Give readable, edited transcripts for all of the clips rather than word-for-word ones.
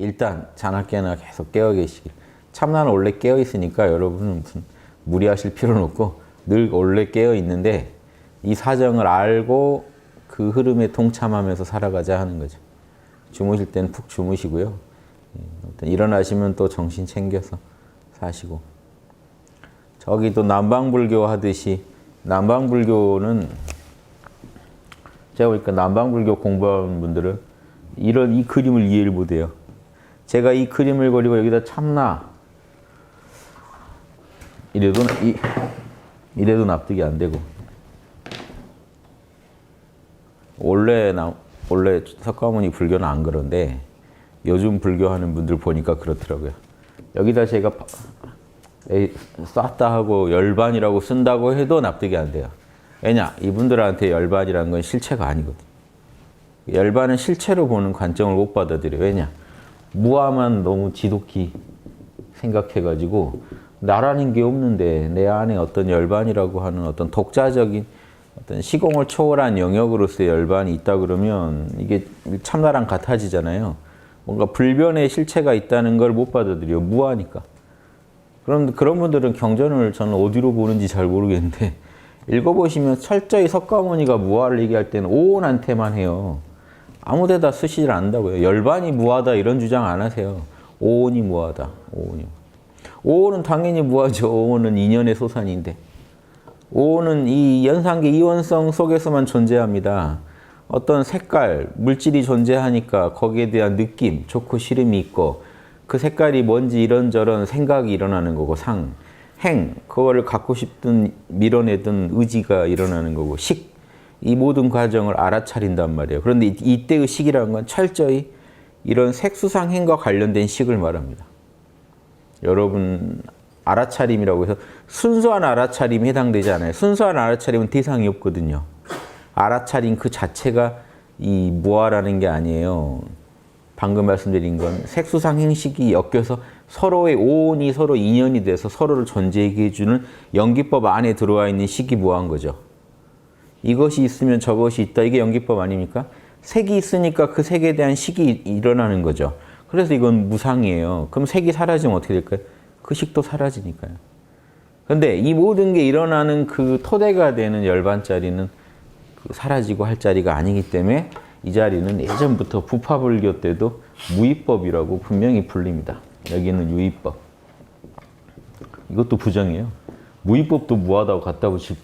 일단 자나깨나 계속 깨어 계시길. 참나는 원래 깨어 있으니까 여러분은 무슨 무리하실 필요는 없고 늘 원래 깨어 있는데 이 사정을 알고 그 흐름에 동참하면서 살아가자 하는 거죠. 주무실 때는 푹 주무시고요. 일어나시면 또 정신 챙겨서 사시고. 저기 또 남방불교 하듯이 남방불교는 제가 보니까 남방불교 공부하는 분들은 이 그림을 이해를 못해요. 제가 이 그림을 그리고 여기다 참나 이래도 납득이 안 되고 원래 석가모니 불교는 안 그런데 요즘 불교하는 분들 보니까 그렇더라고요. 여기다 제가 쐈다 하고 열반이라고 쓴다고 해도 납득이 안 돼요. 왜냐? 이분들한테 열반이라는 건 실체가 아니거든. 열반은 실체로 보는 관점을 못 받아들여. 왜냐? 무아만 너무 지독히 생각해가지고 나라는 게 없는데 내 안에 어떤 열반이라고 하는 어떤 독자적인 어떤 시공을 초월한 영역으로서의 열반이 있다 그러면 이게 참나랑 같아지잖아요. 뭔가 불변의 실체가 있다는 걸 못 받아들여. 무아니까. 그런 분들은 경전을 저는 어디로 보는지 잘 모르겠는데 읽어보시면 철저히 석가모니가 무아를 얘기할 때는 오온한테만 해요. 아무 데다 쓰시질 않는다고요. 열반이 무아다 이런 주장 안 하세요. 오온이 무아다. 오온은 당연히 무아죠. 오온은 인연의 소산인데. 오온은 이 연상계 이원성 속에서만 존재합니다. 어떤 색깔, 물질이 존재하니까 거기에 대한 느낌, 좋고 싫음이 있고 그 색깔이 뭔지 이런저런 생각이 일어나는 거고 행, 그거를 갖고 싶든 밀어내든 의지가 일어나는 거고 이 모든 과정을 알아차린단 말이에요. 그런데 이때의 식이라는 건 철저히 이런 색수상행과 관련된 식을 말합니다. 여러분 알아차림이라고 해서 순수한 알아차림에 해당되지 않아요. 순수한 알아차림은 대상이 없거든요. 알아차림 그 자체가 이 무아라는 게 아니에요. 방금 말씀드린 건 색수상행식이 엮여서 서로의 오온이 서로 인연이 돼서 서로를 존재하게 해주는 연기법 안에 들어와 있는 식이 무아한 거죠. 이것이 있으면 저것이 있다. 이게 연기법 아닙니까? 색이 있으니까 그 색에 대한 식이 일어나는 거죠. 그래서 이건 무상이에요. 그럼 색이 사라지면 어떻게 될까요? 그 식도 사라지니까요. 그런데 이 모든 게 일어나는 그 토대가 되는 열반자리는 사라지고 할 자리가 아니기 때문에 이 자리는 예전부터 부파불교 때도 무위법이라고 분명히 불립니다. 여기는 유위법. 이것도 부정이에요. 무위법도 무하다고 갖다 붙일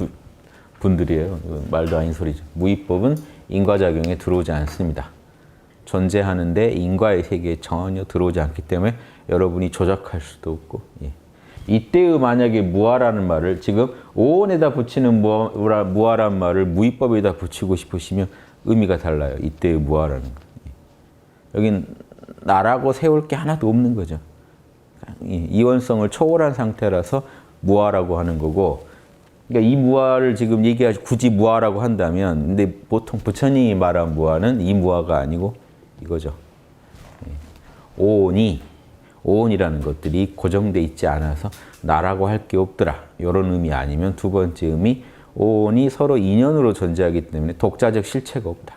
분들이에요. 말도 아닌 소리죠. 무위법은 인과작용에 들어오지 않습니다. 존재하는데 인과의 세계에 전혀 들어오지 않기 때문에 여러분이 조작할 수도 없고. 예. 이때의 만약에 무아라는 말을 지금 오온에다 붙이는 무아라는 말을 무위법에다 붙이고 싶으시면 의미가 달라요. 이때의 무아라는 거. 여긴 나라고 세울 게 하나도 없는 거죠. 이원성을 초월한 상태라서 무아라고 하는 거고, 그러니까 이 무아를 지금 얘기하시 굳이 무아라고 한다면, 근데 보통 부처님이 말한 무아는 이 무아가 아니고 이거죠. 오온이라는 것들이 고정돼 있지 않아서 나라고 할 게 없더라. 이런 의미 아니면 두 번째 의미, 오온이 서로 인연으로 존재하기 때문에 독자적 실체가 없다.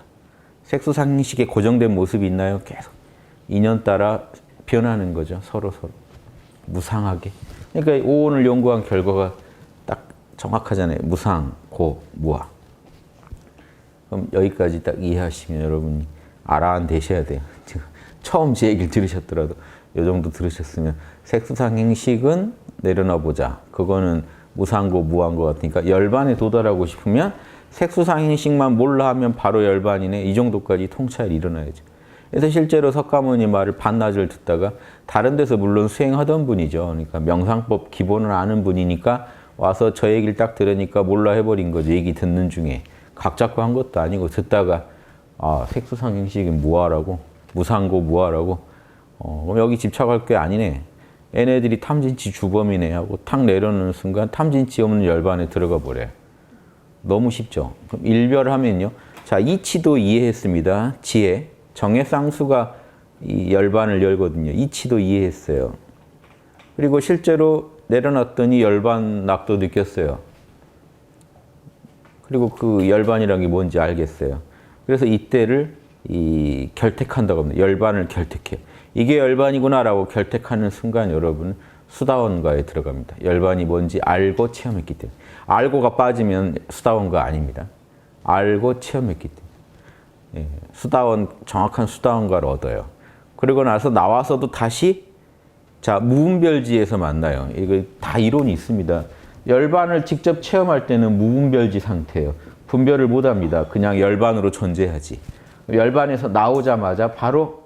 색수상식에 고정된 모습이 있나요? 계속 인연 따라 변하는 거죠. 서로 무상하게. 그러니까 오온을 연구한 결과가 딱 정확하잖아요. 무상, 고, 무아. 그럼 여기까지 딱 이해하시면 여러분이 아라한 되셔야 돼요. 지금 처음 제 얘기를 들으셨더라도 이 정도 들으셨으면 색수상행식은 내려놔보자. 그거는 무상고, 무한고 같으니까 열반에 도달하고 싶으면 색수상행식만 몰라 하면 바로 열반이네. 이 정도까지 통찰이 일어나야죠. 그래서 실제로 석가모니 말을 반나절 듣다가 다른 데서 물론 수행하던 분이죠. 그러니까 명상법 기본을 아는 분이니까 와서 저 얘기를 딱 들으니까 몰라 해버린 거죠. 얘기 듣는 중에. 각 잡고 한 것도 아니고 듣다가 색수상행식이 무아라고, 무상고 무아라고, 그럼 여기 집착할 게 아니네. 얘네들이 탐진치 주범이네 하고 탁 내려놓는 순간 탐진치 없는 열반에 들어가 버려요. 너무 쉽죠. 그럼 일별하면요. 자, 이치도 이해했습니다. 지혜. 정의 쌍수가 이 열반을 열거든요. 이치도 이해했어요. 그리고 실제로 내려놨더니 열반 낙도 느꼈어요. 그리고 그 열반이라는 게 뭔지 알겠어요. 그래서 이때를 결택한다고 합니다. 열반을 결택해. 이게 열반이구나라고 결택하는 순간 여러분 수다원가에 들어갑니다. 열반이 뭔지 알고 체험했기 때문에. 알고가 빠지면 수다원가 아닙니다. 알고 체험했기 때문에. 예, 수다원, 정확한 수다원가를 얻어요. 그리고 나서 나와서도 다시 자, 무분별지에서 만나요. 이거 다 이론이 있습니다. 열반을 직접 체험할 때는 무분별지 상태예요. 분별을 못합니다. 그냥 열반으로 존재하지. 열반에서 나오자마자 바로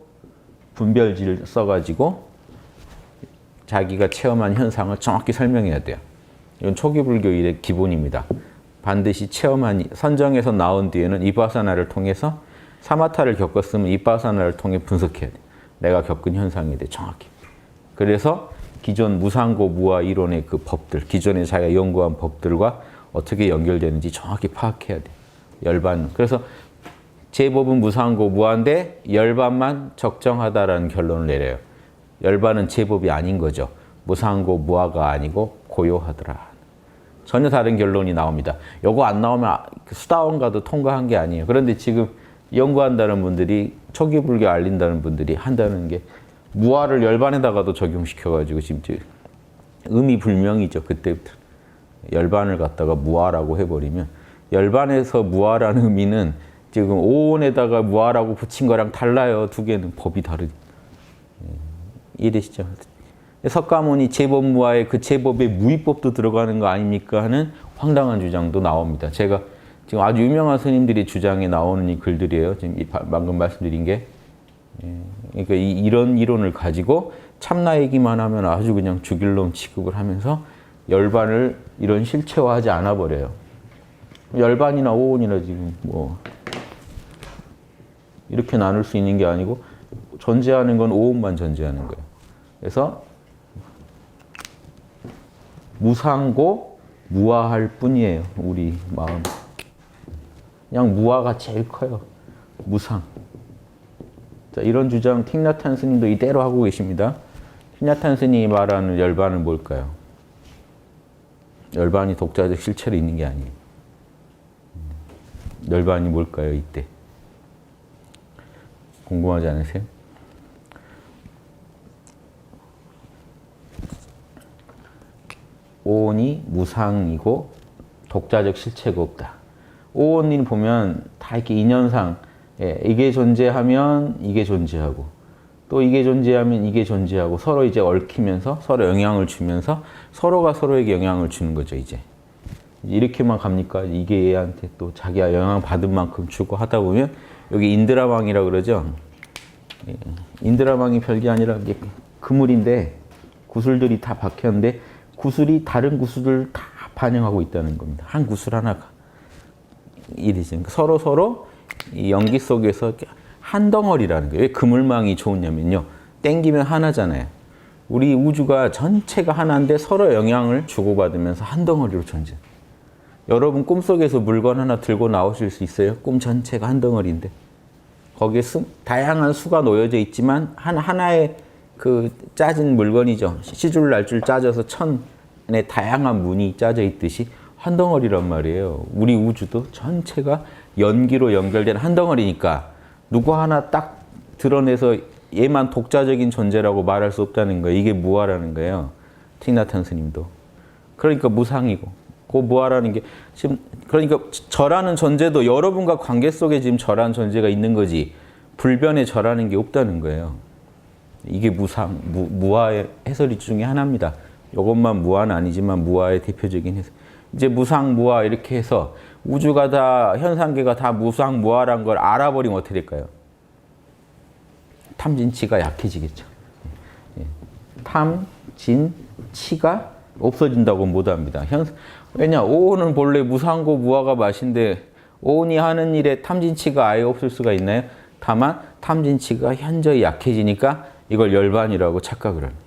분별지를 써가지고 자기가 체험한 현상을 정확히 설명해야 돼요. 이건 초기 불교의 기본입니다. 반드시 체험한 선정에서 나온 뒤에는 이파사나를 통해서 사마타를 겪었으면 이파사나를 통해 분석해야 돼. 내가 겪은 현상에 대해 정확히. 그래서 기존 무상고 무아 이론의 그 법들, 기존에 자기가 연구한 법들과 어떻게 연결되는지 정확히 파악해야 돼. 열반. 그래서 제법은 무상고 무아인데 열반만 적정하다라는 결론을 내려요. 열반은 제법이 아닌 거죠. 무상고 무아가 아니고 고요하더라. 전혀 다른 결론이 나옵니다. 요거 안 나오면 수다원가도 통과한 게 아니에요. 그런데 지금 연구한다는 분들이 초기 불교 알린다는 분들이 한다는 게 무아를 열반에다가도 적용시켜가지고 지금 의미 불명이죠. 그때부터 열반을 갖다가 무아라고 해버리면 열반에서 무아라는 의미는 지금 오온에다가 무아라고 붙인 거랑 달라요. 두 개는 법이 다르. 이해되시죠? 석가모니 제법 무아에 그 제법에 무위법도 들어가는 거 아닙니까 하는 황당한 주장도 나옵니다. 제가 지금 아주 유명한 스님들이 주장에 나오는 이 글들이에요. 지금 방금 말씀드린 게. 그러니까 이런 이론을 가지고 참나 얘기만 하면 아주 그냥 죽일 놈 취급을 하면서 열반을 이런 실체화하지 않아 버려요. 열반이나 오온이나 지금 뭐 이렇게 나눌 수 있는 게 아니고 존재하는 건 오온만 존재하는 거예요. 그래서 무상고 무아할 뿐이에요. 우리 마음. 그냥 무아가 제일 커요. 무상. 자, 이런 주장 틱나탄 스님도 이대로 하고 계십니다. 틱나탄 스님이 말하는 열반은 뭘까요? 열반이 독자적 실체로 있는 게 아니에요. 열반이 뭘까요, 이때? 궁금하지 않으세요? 오온이 무상이고 독자적 실체가 없다. 오온을 보면 다 이렇게 인연상 이게 존재하면 이게 존재하고 또 이게 존재하면 이게 존재하고 서로 이제 얽히면서 서로 영향을 주면서 서로가 서로에게 영향을 주는 거죠. 이제 이렇게만 갑니까? 이게 얘한테 또 자기가 영향 받은 만큼 주고 하다 보면 여기 인드라방이라고 그러죠. 인드라방이 별게 아니라 이게 그물인데 구슬들이 다 박혔는데 구슬이 다른 구슬을 다 반영하고 있다는 겁니다. 한 구슬 하나가. 이래죠. 서로 이 연기 속에서 한 덩어리라는 거예요. 왜 그물망이 좋으냐면요. 땡기면 하나잖아요. 우리 우주가 전체가 하나인데 서로 영향을 주고받으면서 한 덩어리로 존재. 여러분 꿈속에서 물건 하나 들고 나오실 수 있어요? 꿈 전체가 한 덩어리인데. 거기에 다양한 수가 놓여져 있지만 하나의 그 짜진 물건이죠. 시줄 날줄 짜져서 천에 다양한 문이 짜져 있듯이 한 덩어리란 말이에요. 우리 우주도 전체가 연기로 연결된 한 덩어리니까 누구 하나 딱 드러내서 얘만 독자적인 존재라고 말할 수 없다는 거예요. 이게 무아라는 거예요. 틱나탄 스님도. 그러니까 무상이고 그 무아라는 게 지금 그러니까 저라는 존재도 여러분과 관계 속에 지금 저라는 존재가 있는 거지 불변의 저라는 게 없다는 거예요. 이게 무상, 무아의 해설이 중에 하나입니다. 이것만 무아는 아니지만 무아의 대표적인 해설. 이제 무상, 무아 이렇게 해서 우주가 다 현상계가 다 무상, 무아란 걸 알아버리면 어떻게 될까요? 탐진치가 약해지겠죠. 탐, 진, 치가 없어진다고 못합니다. 왜냐? 오온은 본래 무상고 무아가 맛인데 오온이 하는 일에 탐진치가 아예 없을 수가 있나요? 다만 탐진치가 현저히 약해지니까 이걸 열반이라고 착각을 합니다.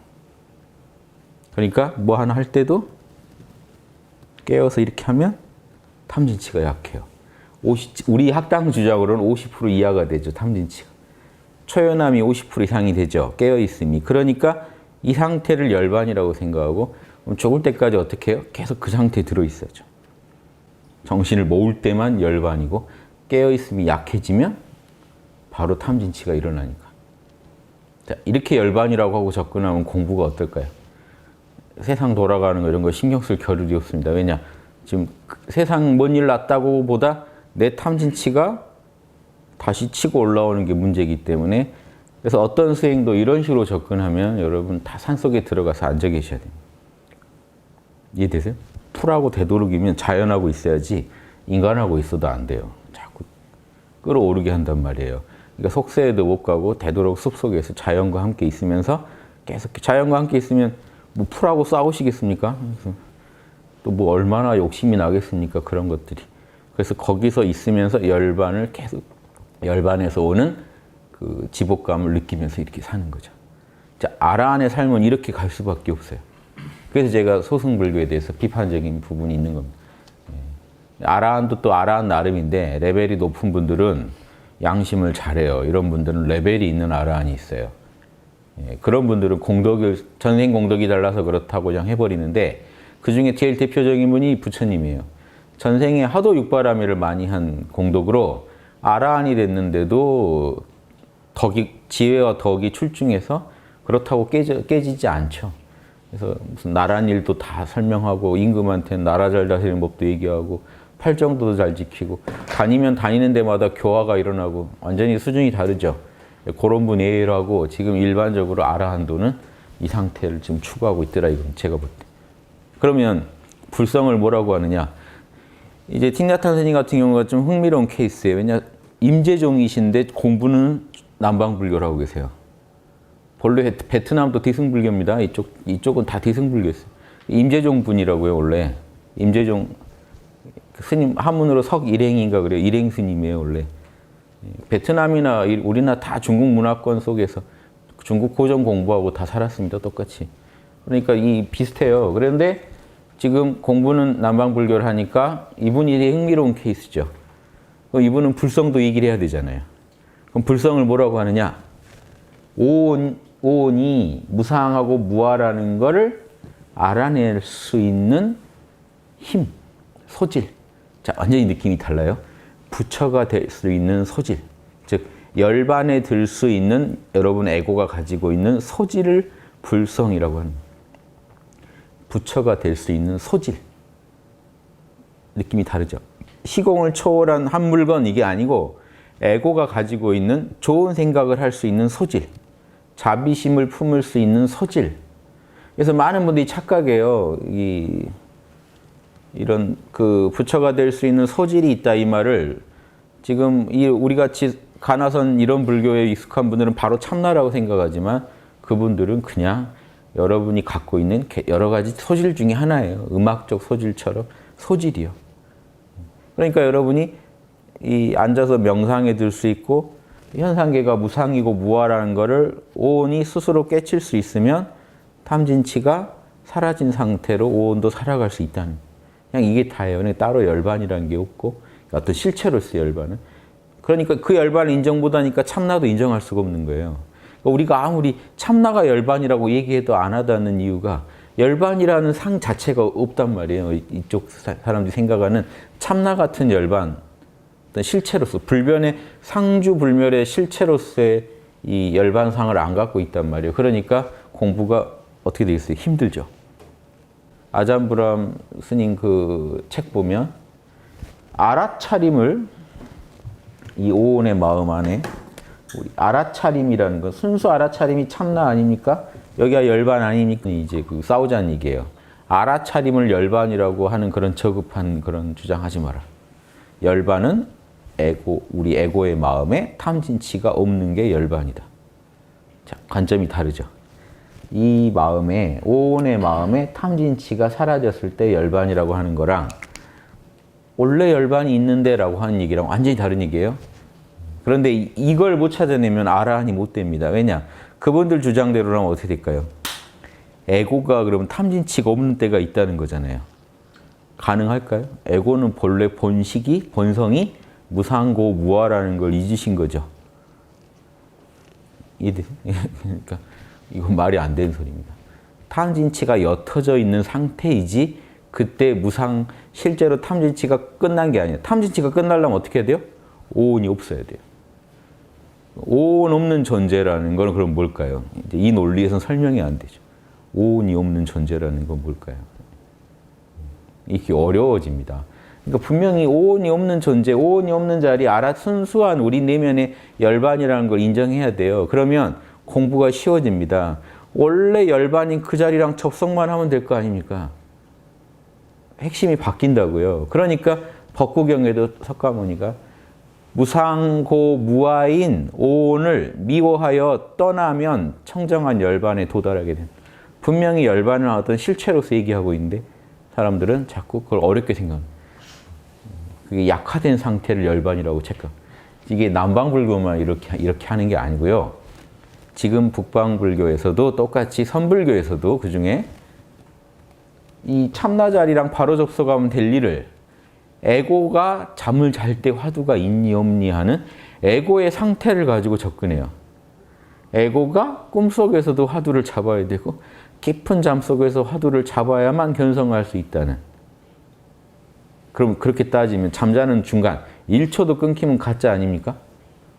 그러니까 뭐 하나 할 때도 깨어서 이렇게 하면 탐진치가 약해요. 우리 학당 주장으로는 50% 이하가 되죠. 탐진치가. 초연함이 50% 이상이 되죠. 깨어있음이. 그러니까 이 상태를 열반이라고 생각하고 죽을 때까지 어떻게 해요? 계속 그 상태에 들어있어야죠. 정신을 모을 때만 열반이고 깨어있음이 약해지면 바로 탐진치가 일어나니까. 자, 이렇게 열반이라고 하고 접근하면 공부가 어떨까요? 세상 돌아가는 거 이런 거 신경 쓸 겨를이 없습니다. 왜냐? 지금 세상 뭔 일 났다고 보다 내 탐진치가 다시 치고 올라오는 게 문제이기 때문에 그래서 어떤 수행도 이런 식으로 접근하면 여러분 다 산속에 들어가서 앉아 계셔야 됩니다. 이해되세요? 풀하고 되도록이면 자연하고 있어야지 인간하고 있어도 안 돼요. 자꾸 끌어오르게 한단 말이에요. 그러니까 속세에도 못 가고 되도록 숲속에서 자연과 함께 있으면서 계속 자연과 함께 있으면 뭐 풀하고 싸우시겠습니까? 또 뭐 얼마나 욕심이 나겠습니까? 그런 것들이. 그래서 거기서 있으면서 열반을 계속 열반에서 오는 그 지복감을 느끼면서 이렇게 사는 거죠. 자, 아라한의 삶은 이렇게 갈 수밖에 없어요. 그래서 제가 소승불교에 대해서 비판적인 부분이 있는 겁니다. 아라한도 또 아라한 나름인데 레벨이 높은 분들은 양심을 잘해요. 이런 분들은 레벨이 있는 아라한이 있어요. 그런 분들은 공덕을 전생 공덕이 달라서 그렇다고 그냥 해버리는데 그 중에 제일 대표적인 분이 부처님이에요. 전생에 하도 육바라밀을 많이 한 공덕으로 아라한이 됐는데도 지혜와 덕이 출중해서 그렇다고 깨지지 않죠. 그래서 무슨 나란 일도 다 설명하고 임금한테는 나라 잘 다스리는 법도 얘기하고 팔정도도 잘 지키고 다니면 다니는 데마다 교화가 일어나고 완전히 수준이 다르죠. 그런 분 예외라고 지금 일반적으로 아라한도는 이 상태를 지금 추구하고 있더라 이건 제가 볼 때. 그러면 불성을 뭐라고 하느냐? 이제 틱나타 선생님 같은 경우가 좀 흥미로운 케이스예요. 왜냐 임재종이신데 공부는 남방불교라고 계세요. 본래 베트남도 디승불교입니다. 이쪽은 다 디승불교였어요. 임재종 분이라고요 원래. 임재종 스님 한문으로 석일행인가 그래요. 일행 스님이에요 원래. 베트남이나 우리나 다 중국 문화권 속에서 중국 고전 공부하고 다 살았습니다. 똑같이. 그러니까 이 비슷해요. 그런데 지금 공부는 남방불교를 하니까 이분이 되게 흥미로운 케이스죠. 그럼 이분은 불성도 얘기를 해야 되잖아요. 그럼 불성을 뭐라고 하느냐? 오온이 무상하고 무아라는 거를 알아낼 수 있는 힘, 소질. 자, 완전히 느낌이 달라요. 부처가 될 수 있는 소질. 즉, 열반에 들 수 있는 여러분 에고가 가지고 있는 소질을 불성이라고 합니다. 부처가 될 수 있는 소질. 느낌이 다르죠. 시공을 초월한 한 물건 이게 아니고 에고가 가지고 있는 좋은 생각을 할 수 있는 소질. 자비심을 품을 수 있는 소질. 그래서 많은 분들이 착각해요. 이런 그 부처가 될 수 있는 소질이 있다 이 말을 지금 우리 같이 가나선 이런 불교에 익숙한 분들은 바로 참나라고 생각하지만 그분들은 그냥 여러분이 갖고 있는 여러 가지 소질 중에 하나예요. 음악적 소질처럼 소질이요. 그러니까 여러분이 이 앉아서 명상에 들 수 있고 현상계가 무상이고 무아라는 거를 오온이 스스로 깨칠 수 있으면 탐진치가 사라진 상태로 오온도 살아갈 수 있다는 그냥 이게 다예요. 따로 열반이라는 게 없고 어떤 실체로서의 열반은 그러니까 그 열반을 인정 못하니까 참나도 인정할 수가 없는 거예요. 그러니까 우리가 아무리 참나가 열반이라고 얘기해도 안 하다는 이유가 열반이라는 상 자체가 없단 말이에요. 이쪽 사람들이 생각하는 참나 같은 열반 어떤 실체로서 불변의 상주불멸의 실체로서의 이 열반상을 안 갖고 있단 말이에요. 그러니까 공부가 어떻게 되겠어요? 힘들죠. 아잠브람 스님 그 책 보면 알아차림을 이 오온의 마음 안에 우리 알아차림이라는 건 순수 알아차림이 참나 아닙니까? 여기가 열반 아닙니까? 이제 그 싸우자는 얘기예요. 알아차림을 열반이라고 하는 그런 저급한 그런 주장하지 마라. 열반은 우리 에고의 마음에 탐진치가 없는 게 열반이다. 자, 관점이 다르죠. 이 마음에, 오온의 마음에 탐진치가 사라졌을 때 열반이라고 하는 거랑 원래 열반이 있는데 라고 하는 얘기랑 완전히 다른 얘기예요. 그런데 이걸 못 찾아내면 아라한이 못 됩니다. 왜냐? 그분들 주장대로라면 어떻게 될까요? 에고가 그러면 탐진치가 없는 때가 있다는 거잖아요. 가능할까요? 에고는 본래 본성이 무상고 무아라는 걸 잊으신 거죠. 그러니까 이건 말이 안 되는 소리입니다. 탐진치가 옅어져 있는 상태이지 그때 실제로 탐진치가 끝난 게 아니에요. 탐진치가 끝나려면 어떻게 해야 돼요? 오온이 없어야 돼요. 오온 없는 존재라는 건 그럼 뭘까요? 이제 이 논리에서는 설명이 안 되죠. 오온이 없는 존재라는 건 뭘까요? 이게 어려워집니다. 그러니까 분명히 오온이 없는 존재, 오온이 없는 자리, 순수한 우리 내면의 열반이라는 걸 인정해야 돼요. 그러면 공부가 쉬워집니다. 원래 열반인 그 자리랑 접속만 하면 될 거 아닙니까? 핵심이 바뀐다고요. 그러니까 법구경에도 석가모니가 무상고 무아인 오온을 미워하여 떠나면 청정한 열반에 도달하게 됩니다. 분명히 열반을 어떤 실체로서 얘기하고 있는데 사람들은 자꾸 그걸 어렵게 생각합니다. 그게 약화된 상태를 열반이라고 체크. 이게 남방불교만 이렇게 하는 게 아니고요. 지금 북방불교에서도 똑같이 선불교에서도 그중에 이 참나자리랑 바로 접속하면 될 일을 에고가 잠을 잘 때 화두가 있니 없니 하는 에고의 상태를 가지고 접근해요. 에고가 꿈속에서도 화두를 잡아야 되고 깊은 잠 속에서 화두를 잡아야만 견성할 수 있다는. 그럼 그렇게 따지면 잠자는 중간 1초도 끊기면 가짜 아닙니까?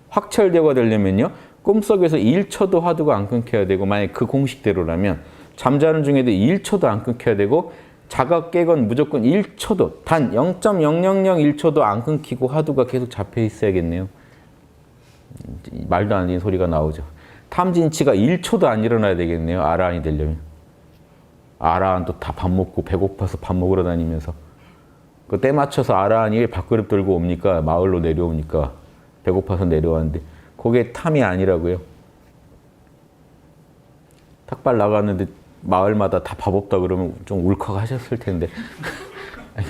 확철대오가 되려면요. 꿈속에서 1초도 화두가 안 끊겨야 되고 만약 그 공식대로라면 잠자는 중에도 1초도 안 끊겨야 되고 자가 깨건 무조건 1초도 단 0.0001초도 안 끊기고 화두가 계속 잡혀 있어야겠네요. 말도 안 되는 소리가 나오죠. 탐진치가 1초도 안 일어나야 되겠네요. 아라한이 되려면. 아라한도 다 밥 먹고 배고파서 밥 먹으러 다니면서 그 때 맞춰서 아라한이 밥그릇 들고 옵니까? 마을로 내려오니까 배고파서 내려왔는데 그게 탐이 아니라고요. 탁발 나갔는데 마을마다 다 밥 없다 그러면 좀 울컥하셨을 텐데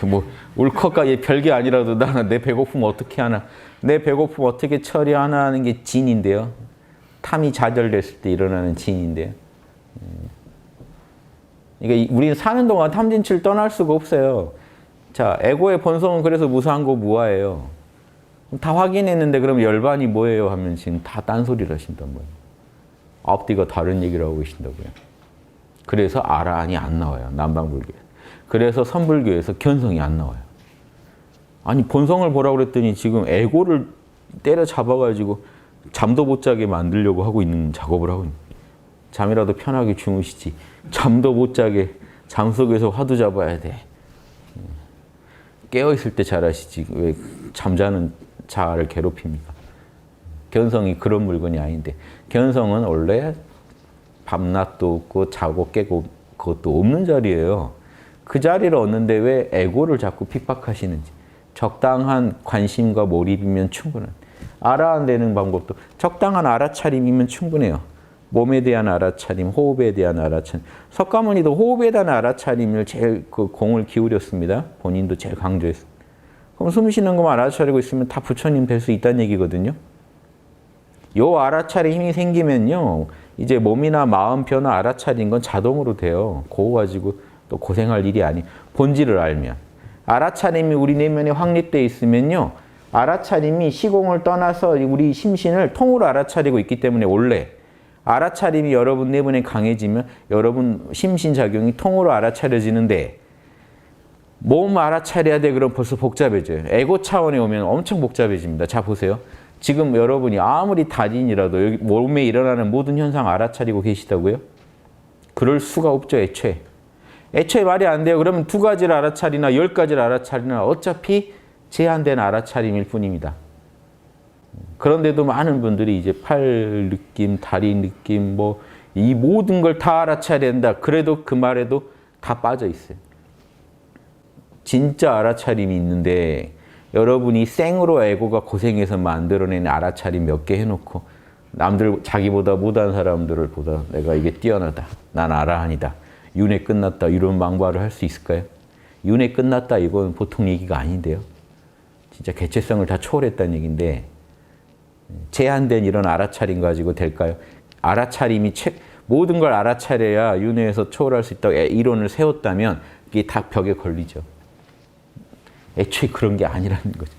뭐 울컥가 별게 아니라도 나는 내 배고픔 어떻게 하나 내 배고픔 어떻게 처리하나 하는 게 진인데요. 탐이 좌절됐을 때 일어나는 진인데요. 그러니까 우리는 사는 동안 탐진치를 떠날 수가 없어요. 자, 에고의 본성은 그래서 무상고 무아예요. 다 확인했는데 그럼 열반이 뭐예요 하면 지금 다 딴소리를 하신단 말이에요. 앞뒤가 다른 얘기를 하고 계신다고요. 그래서 아라한이 안 나와요. 남방불교에. 그래서 선불교에서 견성이 안 나와요. 아니 본성을 보라고 그랬더니 지금 에고를 때려잡아가지고 잠도 못 자게 만들려고 하고 있는 작업을 하고 있는 거예요. 잠이라도 편하게 주무시지. 잠도 못 자게 잠 속에서 화두 잡아야 돼. 깨어있을 때 잘하시지. 왜 잠자는 자아를 괴롭힙니까? 견성이 그런 물건이 아닌데 견성은 원래 밤낮도 없고 자고 깨고 그것도 없는 자리예요. 그 자리를 얻는데 왜 에고를 자꾸 핍박하시는지. 적당한 관심과 몰입이면 충분한. 아라한 되는 방법도 적당한 알아차림이면 충분해요. 몸에 대한 알아차림, 호흡에 대한 알아차림. 석가모니도 호흡에 대한 알아차림을 제일 그 공을 기울였습니다. 본인도 제일 강조했습니다. 그럼 숨 쉬는 것만 알아차리고 있으면 다 부처님 될 수 있다는 얘기거든요. 요 알아차림 힘이 생기면요. 이제 몸이나 마음 변화 알아차린 건 자동으로 돼요. 그거 가지고 또 고생할 일이 아니. 본질을 알면. 알아차림이 우리 내면에 확립되어 있으면요. 알아차림이 시공을 떠나서 우리 심신을 통으로 알아차리고 있기 때문에 원래 알아차림이 여러분 내면에 강해지면 여러분 심신작용이 통으로 알아차려지는데 몸 알아차려야 돼 그럼 벌써 복잡해져요. 에고 차원에 오면 엄청 복잡해집니다. 자 보세요. 지금 여러분이 아무리 달인이라도 여기 몸에 일어나는 모든 현상 알아차리고 계시다고요? 그럴 수가 없죠, 애초에. 애초에 말이 안 돼요. 그러면 2가지를 알아차리나 10가지를 알아차리나 어차피 제한된 알아차림일 뿐입니다. 그런데도 많은 분들이 이제 팔 느낌, 다리 느낌, 뭐 이 모든 걸 다 알아차려야 된다. 그래도 그 말에도 다 빠져 있어요. 진짜 알아차림이 있는데 여러분이 생으로 에고가 고생해서 만들어낸 알아차림 몇 개 해놓고 남들 자기보다 못한 사람들을 보다 내가 이게 뛰어나다. 난 아라한이다. 윤회 끝났다. 이런 망발을 할 수 있을까요? 윤회 끝났다. 이건 보통 얘기가 아닌데요. 진짜 개체성을 다 초월했다는 얘기인데 제한된 이런 알아차림 가지고 될까요? 알아차림이 모든 걸 알아차려야 윤회에서 초월할 수 있다고 이론을 세웠다면 이게 다 벽에 걸리죠. 애초에 그런 게 아니라는 거죠.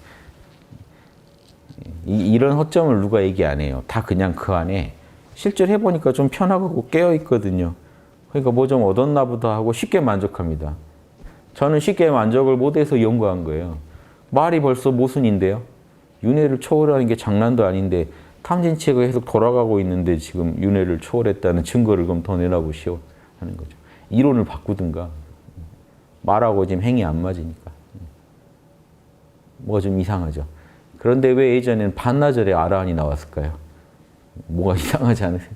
이런 허점을 누가 얘기 안 해요. 다 그냥 그 안에 실제로 해보니까 좀 편하고 깨어있거든요. 그러니까 뭐 좀 얻었나 보다 하고 쉽게 만족합니다. 저는 쉽게 만족을 못해서 연구한 거예요. 말이 벌써 모순인데요. 윤회를 초월하는 게 장난도 아닌데 탐진치가 계속 돌아가고 있는데 지금 윤회를 초월했다는 증거를 그럼 더 내놔보시오 하는 거죠. 이론을 바꾸든가. 말하고 지금 행이 안 맞으니까. 뭐가 좀 이상하죠. 그런데 왜 예전에는 반나절에 아라한이 나왔을까요? 뭐가 이상하지 않으세요?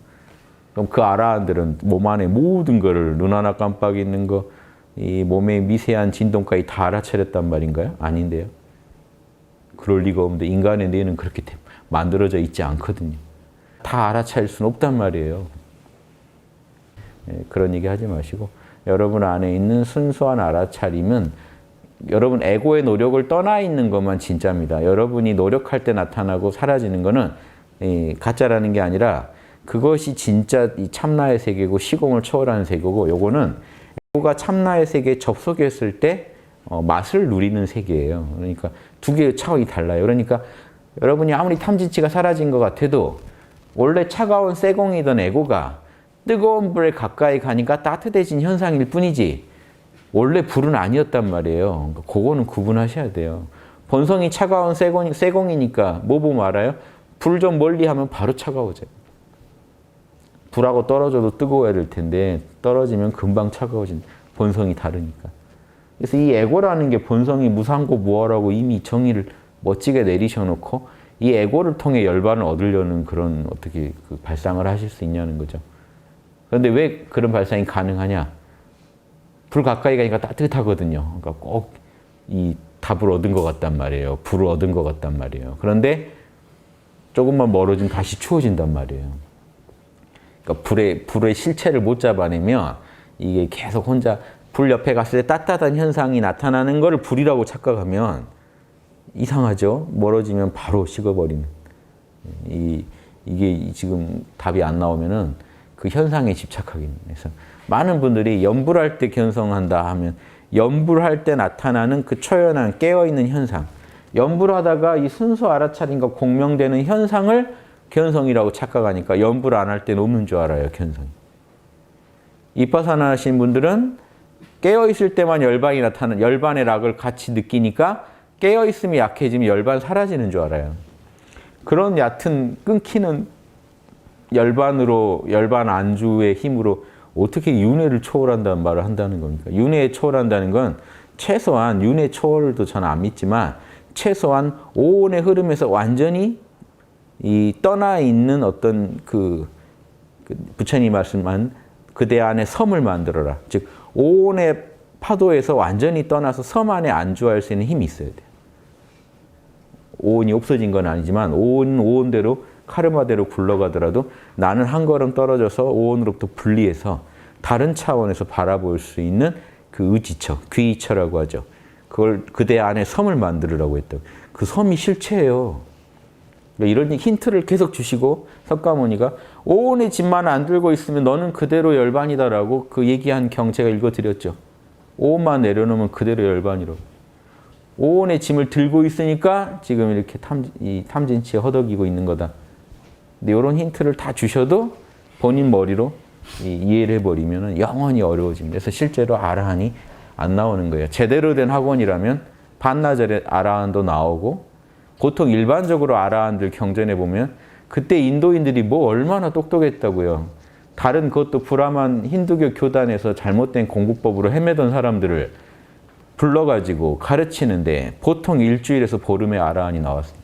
그럼 그 아라한들은 몸 안에 모든 거를 눈 하나 깜빡 있는 거, 이 몸의 미세한 진동까지 다 알아차렸단 말인가요? 아닌데요. 그럴 리가 없는데 인간의 뇌는 그렇게 만들어져 있지 않거든요. 다 알아차릴 수는 없단 말이에요. 그런 얘기 하지 마시고 여러분 안에 있는 순수한 알아차림은 여러분 에고의 노력을 떠나 있는 것만 진짜입니다. 여러분이 노력할 때 나타나고 사라지는 것은 가짜라는 게 아니라 그것이 진짜 이 참나의 세계고 시공을 초월하는 세계고 요거는 에고가 참나의 세계에 접속했을 때 맛을 누리는 세계예요. 그러니까 두 개의 차원이 달라요. 그러니까 여러분이 아무리 탐진치가 사라진 것 같아도 원래 차가운 쇠공이던 에고가 뜨거운 불에 가까이 가니까 따뜻해진 현상일 뿐이지 원래 불은 아니었단 말이에요. 그러니까 그거는 구분하셔야 돼요. 본성이 차가운 쇠공이니까 뭐 보면 알아요? 불 좀 멀리 하면 바로 차가워져요. 불하고 떨어져도 뜨거워야 될 텐데 떨어지면 금방 차가워진 본성이 다르니까. 그래서 이 에고라는 게 본성이 무상고 무아라고 이미 정의를 멋지게 내리셔놓고 이 에고를 통해 열반을 얻으려는 그런 어떻게 그 발상을 하실 수 있냐는 거죠. 그런데 왜 그런 발상이 가능하냐? 불 가까이 가니까 따뜻하거든요. 그러니까 꼭 이 답을 얻은 것 같단 말이에요. 불을 얻은 것 같단 말이에요. 그런데 조금만 멀어지면 다시 추워진단 말이에요. 그러니까 불의 실체를 못 잡아내면 이게 계속 혼자 불 옆에 갔을 때 따뜻한 현상이 나타나는 걸 불이라고 착각하면 이상하죠? 멀어지면 바로 식어버리는. 이게 지금 답이 안 나오면은 그 현상에 집착하기는. 그래서 많은 분들이 연불할 때 견성한다 하면 연불할 때 나타나는 그 초연한 깨어있는 현상. 연불하다가 이 순수 알아차림과 공명되는 현상을 견성이라고 착각하니까 연불 안 할 때는 없는 줄 알아요, 견성이. 이빠사나 하신 분들은 깨어있을 때만 열반이 나타나는 열반의 락을 같이 느끼니까 깨어있음이 약해지면 열반 사라지는 줄 알아요. 그런 얕은 끊기는 열반으로 열반 안주의 힘으로 어떻게 윤회를 초월한다는 말을 한다는 겁니까? 윤회에 초월한다는 건 최소한 윤회 초월도 저는 안 믿지만 최소한 오온의 흐름에서 완전히 이 떠나 있는 어떤 그 부처님 말씀한 그대 안에 섬을 만들어라. 즉 오온의 파도에서 완전히 떠나서 섬 안에 안주할 수 있는 힘이 있어야 돼요. 오온이 없어진 건 아니지만 오온은 오온대로 카르마대로 굴러가더라도 나는 한 걸음 떨어져서 오온으로부터 분리해서 다른 차원에서 바라볼 수 있는 그 의지처, 귀의처라고 하죠. 그걸 그대 안에 섬을 만들으라고 했다고. 그 섬이 실체예요. 그러니까 이런 힌트를 계속 주시고 석가모니가 오온의 짐만 안 들고 있으면 너는 그대로 열반이다라고 그 얘기한 경 제가 읽어드렸죠. 오온만 내려놓으면 그대로 열반이라고. 오온의 짐을 들고 있으니까 지금 이렇게 탐진치에 허덕이고 있는 거다. 근데 이런 힌트를 다 주셔도 본인 머리로 이해를 해버리면 영원히 어려워집니다. 그래서 실제로 아라한이 안 나오는 거예요. 제대로 된 학원이라면 반나절에 아라한도 나오고 보통 일반적으로 아라한들 경전에 보면 그때 인도인들이 뭐 얼마나 똑똑했다고요. 다른 그것도 브라만 힌두교 교단에서 잘못된 공부법으로 헤매던 사람들을 불러가지고 가르치는데 보통 일주일에서 보름에 아라한이 나왔습니다.